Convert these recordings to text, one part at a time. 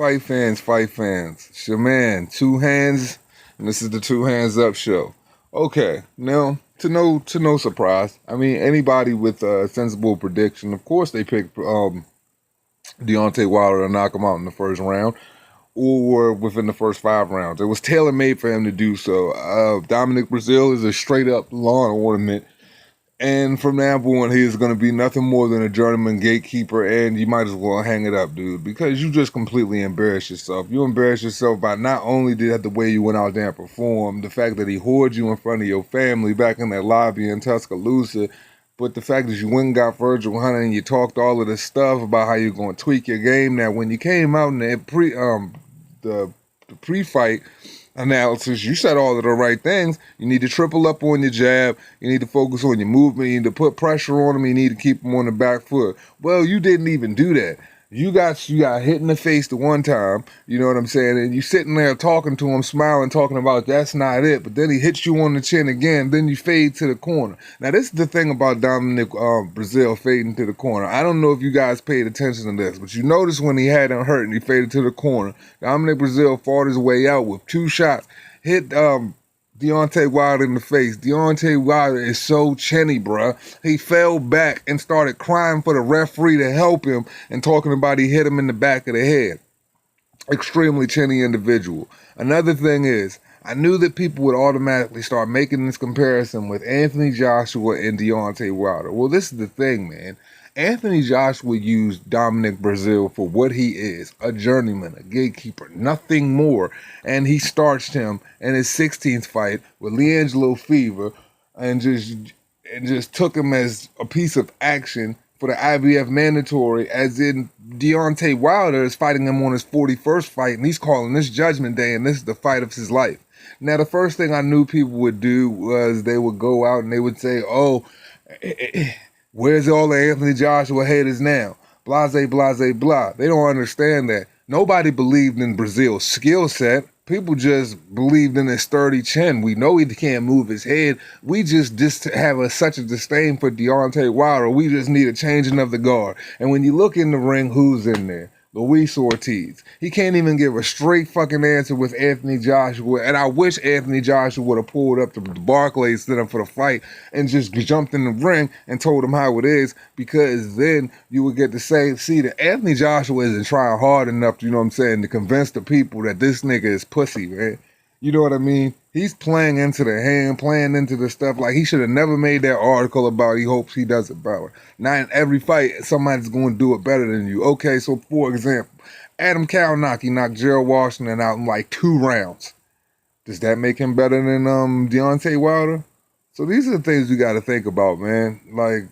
Fight fans, fight fans. It's your man, Two Hands, and this is the Two Hands Up show. Okay, now to no surprise, I mean anybody with a sensible prediction, of course they picked Deontay Wilder to knock him out in the first round or within the first 5 rounds. It was tailor made for him to do so. Dominic Brazil is a straight up lawn ornament. And from now on, he is going to be nothing more than a journeyman gatekeeper, and you might as well hang it up, dude, because you just completely embarrassed yourself. You embarrassed yourself by not only did the way you went out there and performed, the fact that he whored you in front of your family back in that lobby in Tuscaloosa, but the fact that you went and got Virgil Hunter and you talked all of this stuff about how you're going to tweak your game. Now, when you came out in the pre-fight analysis, you said all of the right things. You need to triple up on your jab. You need to focus on your movement. You need to put pressure on him. You need to keep him on the back foot. Well, you didn't even do that. You got hit in the face the one time, you know what I'm saying? And you sitting there talking to him, smiling, talking about that's not it. But then he hits you on the chin again. Then you fade to the corner. Now, this is the thing about Dominic Brazil fading to the corner. I don't know if you guys paid attention to this, but you notice when he had him hurt and he faded to the corner, Dominic Brazil fought his way out with 2 shots, hit Deontay Wilder in the face. Deontay Wilder is so chinny, bruh. He fell back and started crying for the referee to help him and talking about he hit him in the back of the head. Extremely chinny individual. Another thing is, I knew that people would automatically start making this comparison with Anthony Joshua and Deontay Wilder. Well, this is the thing, man. Anthony Joshua used Dominic Brazil for what he is, a journeyman, a gatekeeper, nothing more. And he starched him in his 16th fight with LeAngelo Fever and just took him as a piece of action for the IBF mandatory, as in Deontay Wilder is fighting him on his 41st fight, and he's calling this Judgment Day, and this is the fight of his life. Now, the first thing I knew people would do was they would go out and they would say, where's all the Anthony Joshua haters now? Blase, blase, blah. They don't understand that. Nobody believed in Brazil's skill set. People just believed in his sturdy chin. We know he can't move his head. We just have such a disdain for Deontay Wilder. We just need a changing of the guard. And when you look in the ring, who's in there? Luis Ortiz. He can't even give a straight fucking answer with Anthony Joshua. And I wish Anthony Joshua would have pulled up to the Barclays Center for the fight and just jumped in the ring and told him how it is, because then you would get to see that Anthony Joshua isn't trying hard enough, you know what I'm saying, to convince the people that this nigga is pussy, man. You know what I mean? He's playing into the hand, playing into the stuff. Like, he should have never made that article about he hopes he does it better. Now, in every fight, somebody's going to do it better than you. Okay, so for example, Adam Kalnacki knocked Gerald Washington out in like 2 rounds. Does that make him better than Deontay Wilder? So these are the things we got to think about, man. Like,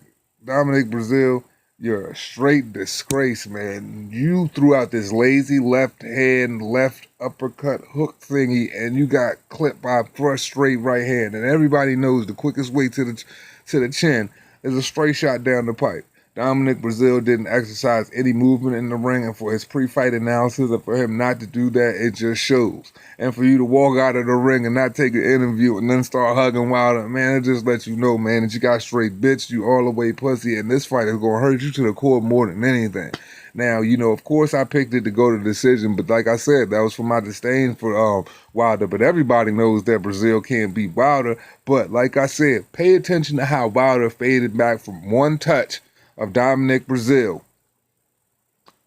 Dominic Brazil, you're a straight disgrace, man. You threw out this lazy left hand, left uppercut hook thingy, and you got clipped by a thrust straight right hand. And everybody knows the quickest way to the chin is a straight shot down the pipe. Dominic Brazil didn't exercise any movement in the ring, and for his pre-fight analysis, and for him not to do that, it just shows. And for you to walk out of the ring and not take an interview and then start hugging Wilder, man, it just lets you know, man, that you got straight bitch, you all the way pussy, and this fight is going to hurt you to the core more than anything. Now, you know, of course I picked it to go to decision, but like I said, that was for my disdain for Wilder. But everybody knows that Brazil can't beat Wilder. But like I said, pay attention to how Wilder faded back from one touch of Dominic Brazil.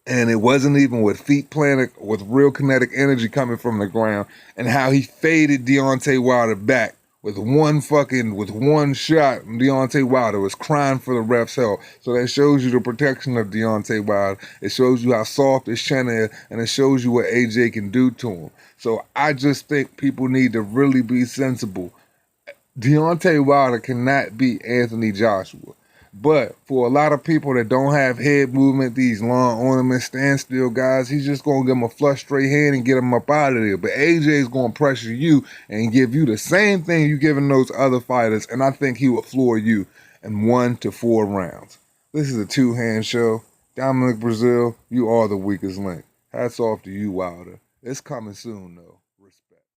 And it wasn't even with feet planted, with real kinetic energy coming from the ground, and how he faded Deontay Wilder back with one shot. Deontay Wilder was crying for the ref's help. So that shows you the protection of Deontay Wilder. It shows you how soft his chin is, and it shows you what AJ can do to him. So I just think people need to really be sensible. Deontay Wilder cannot beat Anthony Joshua. But for a lot of people that don't have head movement, these long ornament standstill guys, he's just going to give them a flush straight hand and get them up out of there. But AJ is going to pressure you and give you the same thing you're giving those other fighters. And I think he will floor you in 1 to 4 rounds. This is a 2-hand show. Dominic Brazil, you are the weakest link. Hats off to you, Wilder. It's coming soon, though.